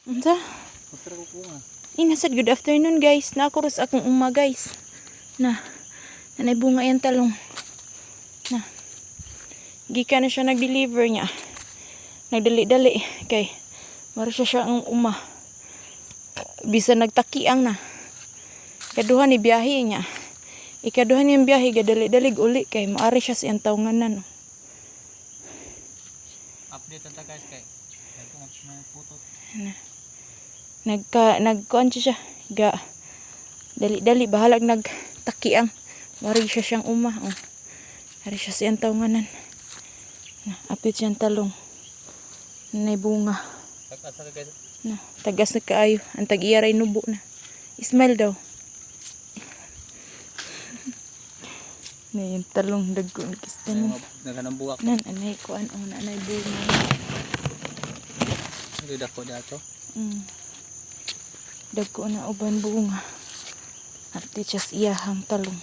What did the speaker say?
Unsa? Masarap ko nga. Inasad good afternoon guys. Nakuros akong uma guys. Na. Nanay bunga yan talong. Na. Gika na siya nag-deliver niya. Nagdali-dali. Kay. Mara siya ang uma. Bisa nagtakiang na. Ikaduhan ni biyahe niya. Ikaduhan niyang biyahe. Gadali-dalig uli. Kay maari siya siyang taunganan. Update ata guys kay. Nagputot. Nagkuan siya. Dali-dali. Bahalag nagtakiang. Maari siya siyang uma. Oh. Maari siya siyang taunganan. Apit siyang talong. Nanay bunga. Tagas na guys. Na, tagas na kaayo. Ang tag-iyaray nubo na. Smile daw. Na yung talong dagko ni Kistan. Naghanang buwak. Nan anay kuan o nanay bunga. Hindi dako dato. Dagko na uban bunga. Arte siya iyahang talong.